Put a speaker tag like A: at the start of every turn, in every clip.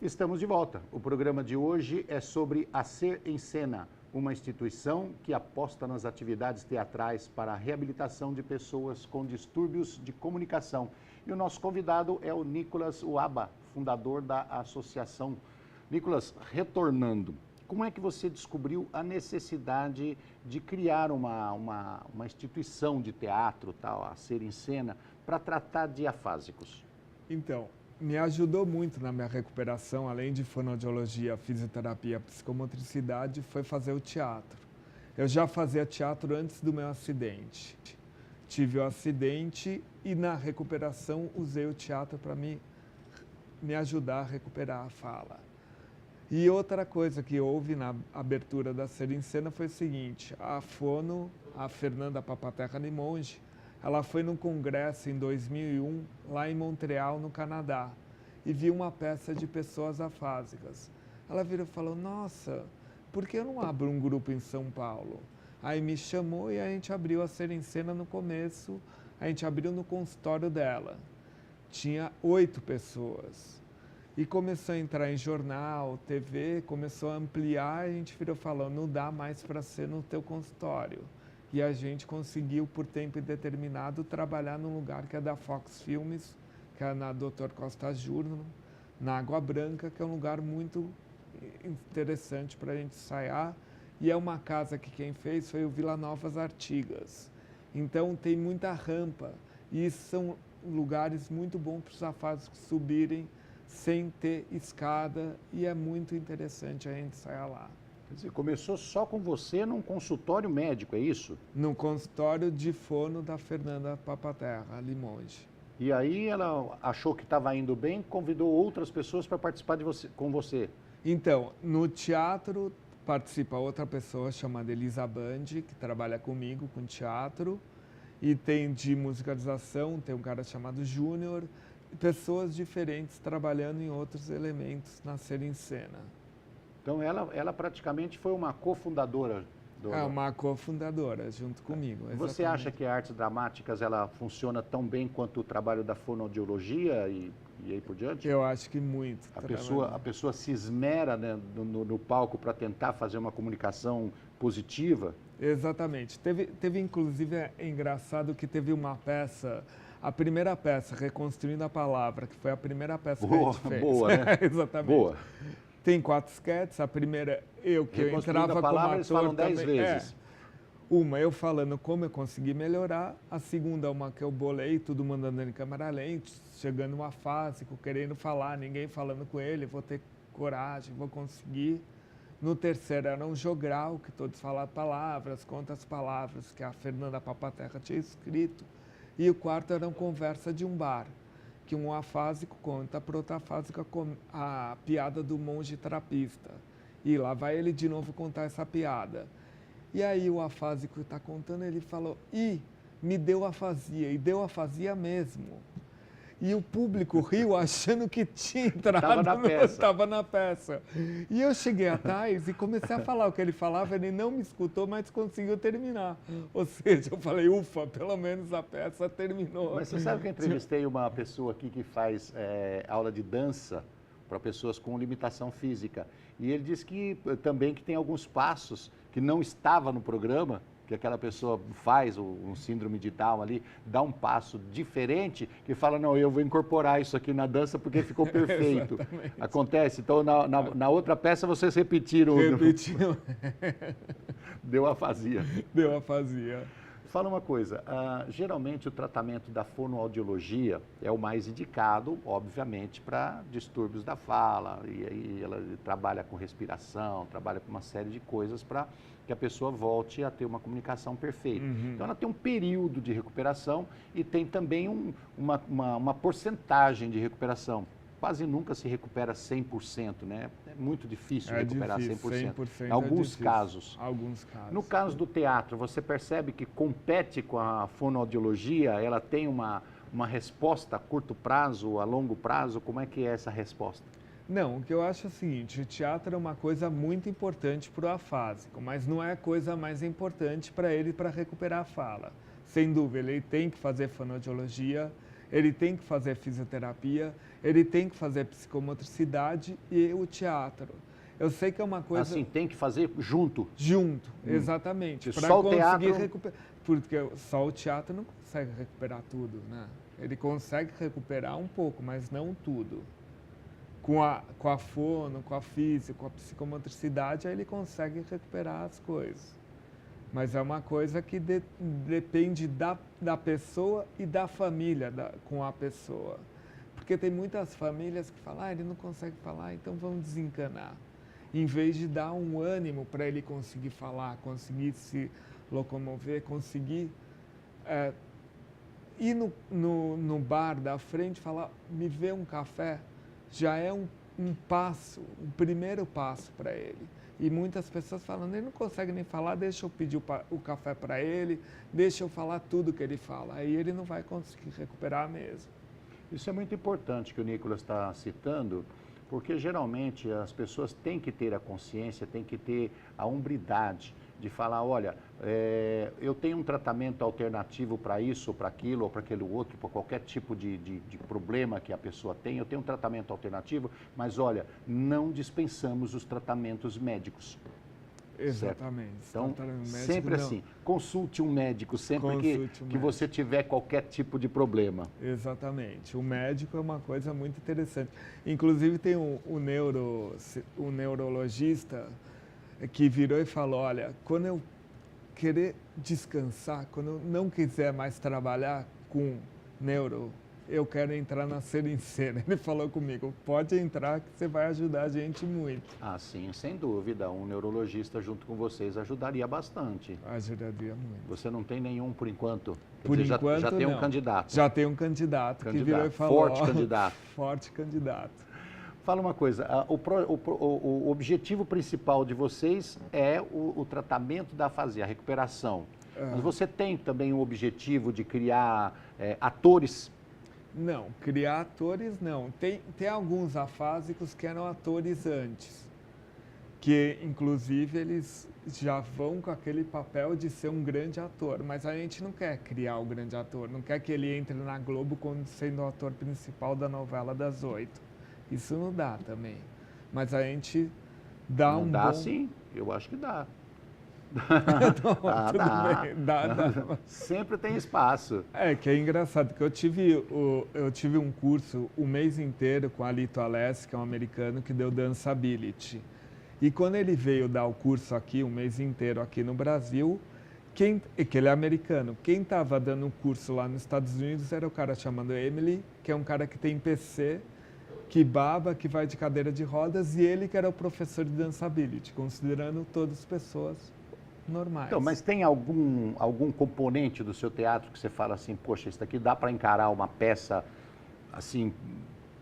A: Estamos de volta. O programa de hoje é sobre a Ser em Cena, uma instituição que aposta nas atividades teatrais para a reabilitação de pessoas com distúrbios de comunicação. E o nosso convidado é o Nicolas Uaba, fundador da associação. Nicolas, retornando, como é que você descobriu a necessidade de criar uma instituição de teatro, tal, a Ser em Cena, para tratar de afásicos?
B: Então, me ajudou muito na minha recuperação, além de fonoaudiologia, fisioterapia, psicomotricidade, foi fazer o teatro. Eu já fazia teatro antes do meu acidente. Tive o acidente e na recuperação usei o teatro para me ajudar a recuperar a fala. E outra coisa que houve na abertura da Ser em Cena foi o seguinte, a Fernanda Papaterra Limonge, ela foi num congresso em 2001, lá em Montreal, no Canadá, e viu uma peça de pessoas afásicas. Ela virou e falou, nossa, por que eu não abro um grupo em São Paulo? Aí me chamou e a gente abriu a Ser em Cena no começo, a gente abriu no consultório dela. Tinha 8 pessoas. E começou a entrar em jornal, TV, começou a ampliar, e a gente virou falando, não dá mais para ser no teu consultório. E a gente conseguiu, por tempo indeterminado, trabalhar num lugar que é da Fox Filmes, que é na Dr. Costa Júnior, na Água Branca, que é um lugar muito interessante para a gente ensaiar. E é uma casa que quem fez foi o Vila Novas Artigas. Então tem muita rampa. E são lugares muito bons para os afásicos subirem sem ter escada. E é muito interessante a gente ensaiar lá.
A: Quer dizer, começou só com você num consultório médico, é isso?
B: No consultório de fono da Fernanda Papaterra Limonge.
A: E aí ela achou que estava indo bem, convidou outras pessoas para participar com você.
B: Então, no teatro participa outra pessoa chamada Elisa Bandi, que trabalha comigo com teatro. E tem de musicalização, tem um cara chamado Júnior. Pessoas diferentes trabalhando em outros elementos na Ser em Cena.
A: Então ela praticamente foi uma cofundadora.
B: É uma cofundadora, junto comigo.
A: Você
B: exatamente.
A: acha que a artes dramáticas ela funciona tão bem quanto o trabalho da fonoaudiologia e aí por diante?
B: Eu acho que muito.
A: A pessoa se esmera, né, no palco para tentar fazer uma comunicação positiva?
B: Exatamente. Teve inclusive, é engraçado que teve uma peça, a primeira peça, Reconstruindo a Palavra, que foi a primeira peça que a gente fez.
A: Boa, né?
B: Exatamente.
A: Boa.
B: Tem 4 sketches, a primeira eu entrava como ator
A: eles falam 10
B: também.
A: vezes.
B: Uma eu falando como eu consegui melhorar, a segunda uma que eu bolei, tudo mandando em câmera lenta, chegando um afásico, querendo falar, ninguém falando com ele, vou ter coragem, vou conseguir. No terceiro era um jogral, que todos falavam palavras, conta as palavras que a Fernanda Papaterra tinha escrito. E o quarto era uma conversa de um bar, que um afásico conta para outro afásico a piada do monge trapista. E lá vai ele de novo contar essa piada. E aí o afásico está contando, ele falou, me deu afasia, e deu afasia mesmo. E o público riu achando que tinha entrado, estava na peça. E eu cheguei atrás e comecei a falar o que ele falava, ele não me escutou, mas conseguiu terminar. Ou seja, eu falei, ufa, pelo menos a peça terminou.
A: Mas você sabe que eu entrevistei uma pessoa aqui que faz aula de dança para pessoas com limitação física. E ele disse que também que tem alguns passos que não estava no programa, que aquela pessoa faz, um síndrome de Down ali, dá um passo diferente, que fala, não, eu vou incorporar isso aqui na dança porque ficou perfeito. Acontece? Então, na outra peça, vocês repetiram.
B: Repetiram.
A: Deu afasia.
B: Deu afasia.
A: Fala uma coisa, geralmente o tratamento da fonoaudiologia é o mais indicado, obviamente, para distúrbios da fala, e aí ela trabalha com respiração, trabalha com uma série de coisas para que a pessoa volte a ter uma comunicação perfeita.
B: Uhum.
A: Então ela tem um período de recuperação e tem também uma porcentagem de recuperação. Quase nunca se recupera 100%, né? É muito difícil recuperar
B: difícil,
A: 100%. Em alguns casos.
B: Alguns casos.
A: No caso do teatro, você percebe que compete com a fonoaudiologia, ela tem uma resposta a curto prazo, a longo prazo? Como é que é essa resposta?
B: Não, o que eu acho é o seguinte, o teatro é uma coisa muito importante para o afásico, mas não é a coisa mais importante para ele para recuperar a fala. Sem dúvida, ele tem que fazer fonoaudiologia, ele tem que fazer fisioterapia, ele tem que fazer psicomotricidade e o teatro. Eu sei que é uma coisa...
A: Assim, tem que fazer junto.
B: Junto, exatamente.
A: Para só o teatro...
B: Porque só o teatro não consegue recuperar tudo, né? Ele consegue recuperar um pouco, mas não tudo. Com a fono, com a física, com a psicomotricidade, aí ele consegue recuperar as coisas. Mas é uma coisa que depende da pessoa e da família com a pessoa. Porque tem muitas famílias que falam, ele não consegue falar, então vamos desencanar. Em vez de dar um ânimo para ele conseguir falar, conseguir se locomover, conseguir ir no bar da frente e falar, me vê um café, já é um passo, um primeiro passo para ele. E muitas pessoas falam, ele não consegue nem falar, deixa eu pedir o café para ele, deixa eu falar tudo que ele fala. Aí ele não vai conseguir recuperar mesmo.
A: Isso é muito importante que o Nicolas está citando, porque geralmente as pessoas têm que ter a consciência, têm que ter a hombridade de falar, olha, eu tenho um tratamento alternativo para isso, ou para aquilo, ou para aquele outro, para qualquer tipo de problema que a pessoa tem, eu tenho um tratamento alternativo, mas olha, não dispensamos os tratamentos médicos.
B: Exatamente.
A: Certo? Então,
B: médico,
A: sempre assim, consulte um médico sempre que você tiver qualquer tipo de problema.
B: Exatamente. O médico é uma coisa muito interessante. Inclusive tem um neurologista que virou e falou, olha, quando eu querer descansar, quando eu não quiser mais trabalhar com neuro, eu quero entrar na Ser em Cena. Ele falou comigo, pode entrar que você vai ajudar a gente muito.
A: Ah, sim, sem dúvida. Um neurologista junto com vocês ajudaria bastante.
B: Ajudaria muito.
A: Você não tem nenhum por enquanto?
B: Por enquanto,
A: já tem
B: não.
A: um candidato?
B: Já tem um candidato que virou e falou...
A: Forte candidato.
B: Forte candidato.
A: Fala uma coisa, o objetivo principal de vocês é o tratamento da afasia, a recuperação. Mas você tem também o objetivo de criar atores?
B: Não, criar atores não. Tem alguns afásicos que eram atores antes, que inclusive eles já vão com aquele papel de ser um grande ator, mas a gente não quer criar o grande ator, não quer que ele entre na Globo sendo o ator principal da novela das 8. Isso não dá também. Mas a gente dá
A: não
B: um
A: dá
B: bom...
A: sim, eu acho que dá.
B: Dá.
A: Sempre tem espaço.
B: É, que é engraçado, que eu tive um curso o mês inteiro com a Alito Alessi, que é um americano que deu Danceability. E quando ele veio dar o curso aqui, um mês inteiro aqui no Brasil, que ele é americano, quem estava dando o curso lá nos Estados Unidos era o cara chamado Emily, que é um cara que tem PC, que baba, que vai de cadeira de rodas, e ele que era o professor de Danceability, considerando todas pessoas normais.
A: Então, mas tem algum componente do seu teatro que você fala assim, poxa, isso daqui dá para encarar uma peça, assim,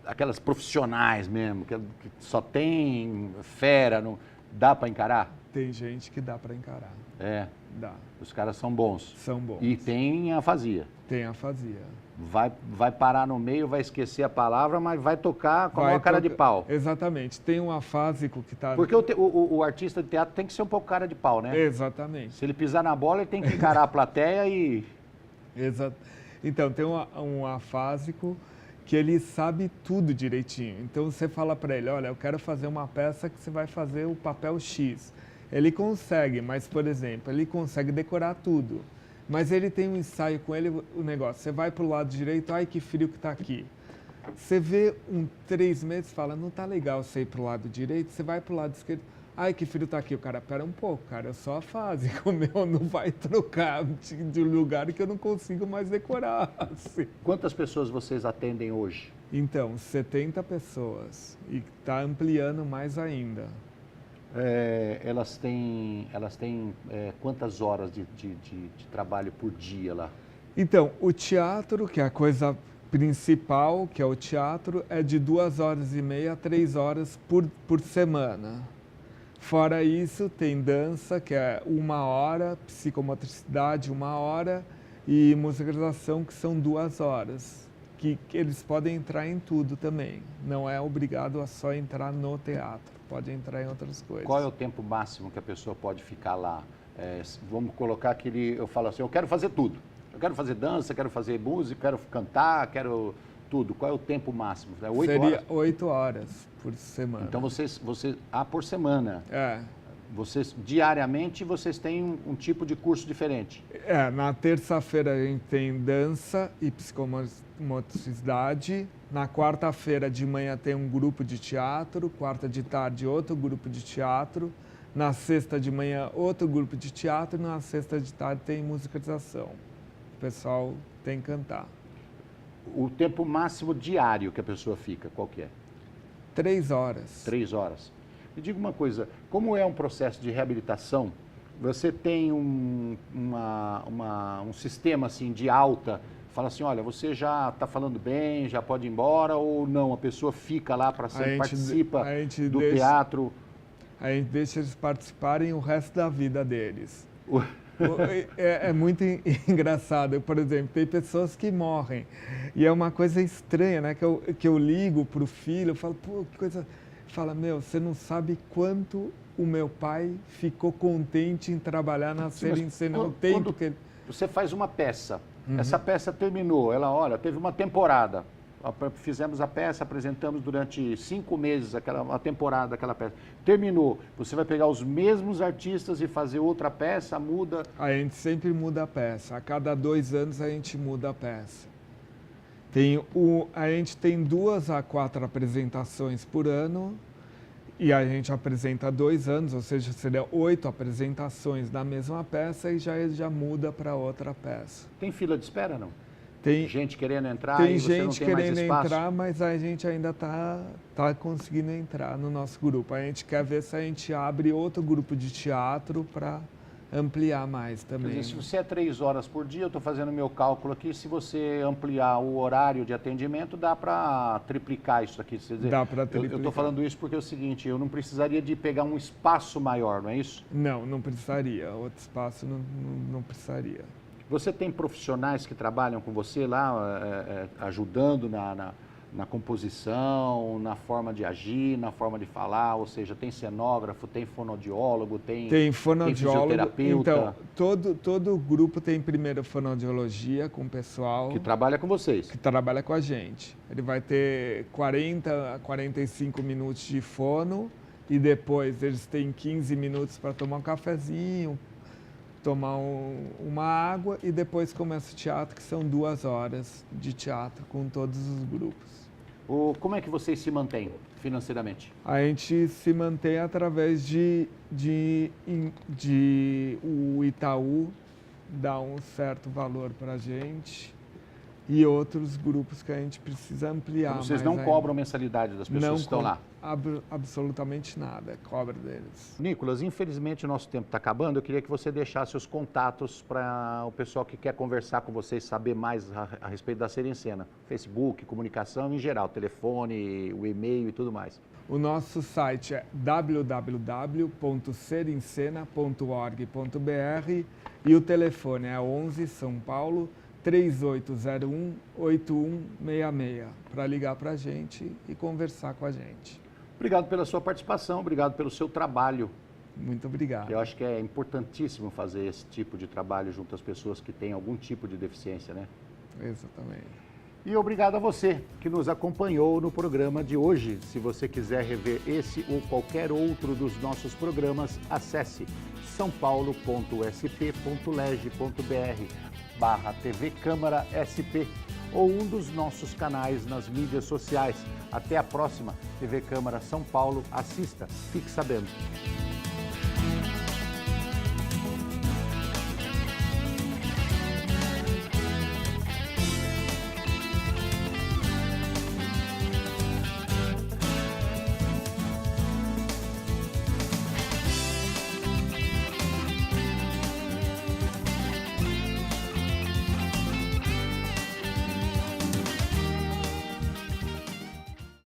A: aquelas profissionais mesmo, que só tem fera, não, dá para encarar?
B: Tem gente que dá para encarar.
A: É?
B: Dá.
A: Os caras são bons?
B: São bons.
A: E tem afasia?
B: Tem afasia.
A: Vai parar no meio, vai esquecer a palavra, mas vai tocar com uma cara de pau.
B: Exatamente. Tem um afásico que está...
A: Porque o artista de teatro tem que ser um pouco cara de pau, né?
B: Exatamente.
A: Se ele pisar na bola, ele tem que encarar a plateia e...
B: Exato. Então, tem um afásico que ele sabe tudo direitinho. Então, você fala para ele, olha, eu quero fazer uma peça que você vai fazer o papel X. Ele consegue, mas, por exemplo, ele consegue decorar tudo. Mas ele tem um ensaio com ele, o negócio, você vai para o lado direito, ai que frio que está aqui. Você vê 3 meses e fala, não está legal você ir para o lado direito, você vai para o lado esquerdo, ai que frio está aqui. O cara, pera um pouco, cara, eu só a fase, o meu não vai trocar de lugar que eu não consigo mais decorar. Assim.
A: Quantas pessoas vocês atendem hoje?
B: Então, 70 pessoas e está ampliando mais ainda.
A: Elas têm quantas horas de trabalho por dia lá?
B: Então, o teatro, que é a coisa principal, que é o teatro, é de 2h30 a 3 horas por semana. Fora isso, tem dança, que é 1 hora, psicomotricidade 1 hora e musicalização, que são 2 horas. Que eles podem entrar em tudo também. Não é obrigado a só entrar no teatro, pode entrar em outras coisas.
A: Qual é o tempo máximo que a pessoa pode ficar lá? Vamos colocar que eu falo assim, eu quero fazer tudo. quero fazer dança, quero fazer música, quero cantar, quero tudo. Qual é o tempo máximo? É 8
B: Seria
A: horas?
B: 8 horas por semana.
A: Então, por semana.
B: É.
A: Diariamente, vocês têm um tipo de curso diferente.
B: Na terça-feira a gente tem dança e psicomotricidade. Na quarta-feira de manhã tem um grupo de teatro, quarta de tarde outro grupo de teatro. Na sexta de manhã outro grupo de teatro e na sexta de tarde tem musicalização. O pessoal tem que cantar.
A: O tempo máximo diário que a pessoa fica, qual que é?
B: 3 horas.
A: 3 horas. Me diga uma coisa, como é um processo de reabilitação? Você tem um sistema assim de alta, fala assim, olha, você já está falando bem, já pode ir embora, ou não? A pessoa fica lá para sempre, participa do teatro?
B: A gente deixa eles participarem o resto da vida deles. É muito engraçado. Por exemplo, tem pessoas que morrem. E é uma coisa estranha, né? Que eu ligo para o filho, eu falo, pô, que coisa... Fala, você não sabe quanto o meu pai ficou contente em trabalhar na Ser em Cena. O tempo que ele...
A: Você faz uma peça, essa peça terminou, olha, teve uma temporada. Fizemos a peça, apresentamos durante 5 meses a temporada daquela peça. Terminou. Você vai pegar os mesmos artistas e fazer outra peça, muda?
B: A gente sempre muda a peça. A cada 2 anos a gente muda a peça. A gente tem 2 a 4 apresentações por ano e a gente apresenta 2 anos, ou seja, seria 8 apresentações da mesma peça e já muda para outra peça.
A: Tem fila de espera, não?
B: Tem
A: gente querendo entrar
B: tem
A: e você não
B: gente
A: tem mais
B: querendo
A: espaço?
B: entrar, mas a gente ainda tá conseguindo entrar no nosso grupo. A gente quer ver se a gente abre outro grupo de teatro para ampliar mais também.
A: Quer dizer, se você é 3 horas por dia, eu estou fazendo meu cálculo aqui, se você ampliar o horário de atendimento, dá para triplicar isso aqui. Quer dizer,
B: dá para triplicar.
A: Eu estou falando isso porque é o seguinte, eu não precisaria de pegar um espaço maior, não é isso?
B: Não precisaria. Outro espaço não precisaria.
A: Você tem profissionais que trabalham com você lá, ajudando na composição, na forma de agir, na forma de falar, ou seja, tem cenógrafo, tem fonoaudiólogo, tem
B: fonoaudiólogo,
A: fisioterapeuta.
B: Então, todo grupo tem primeiro fonoaudiologia com o pessoal...
A: Que trabalha com vocês.
B: Que trabalha com a gente. Ele vai ter 40 a 45 minutos de fono e depois eles têm 15 minutos para tomar um cafezinho, tomar uma água e depois começa o teatro, que são 2 horas de teatro com todos os grupos.
A: Como é que vocês se mantêm financeiramente?
B: A gente se mantém através de o Itaú dar um certo valor para a gente e outros grupos que a gente precisa ampliar.
A: Então, vocês não cobram mensalidade das pessoas que estão lá?
B: Absolutamente nada, cobra deles.
A: Nicolas, infelizmente o nosso tempo está acabando. Eu queria que você deixasse os contatos para o pessoal que quer conversar com vocês, saber mais a respeito da Ser em Cena. Facebook, comunicação em geral, telefone, o e-mail e tudo mais.
B: O nosso site é www.serencena.org.br e o telefone é 11 São Paulo 3801-8166 para ligar para a gente e conversar com a gente.
A: Obrigado pela sua participação, obrigado pelo seu trabalho.
B: Muito obrigado.
A: Eu acho que é importantíssimo fazer esse tipo de trabalho junto às pessoas que têm algum tipo de deficiência, né?
B: Exatamente.
A: E obrigado a você que nos acompanhou no programa de hoje. Se você quiser rever esse ou qualquer outro dos nossos programas, acesse saopaulo.sp.leg.br/TV Câmara SP ou um dos nossos canais nas mídias sociais. Até a próxima, TV Câmara São Paulo. Assista, fique sabendo.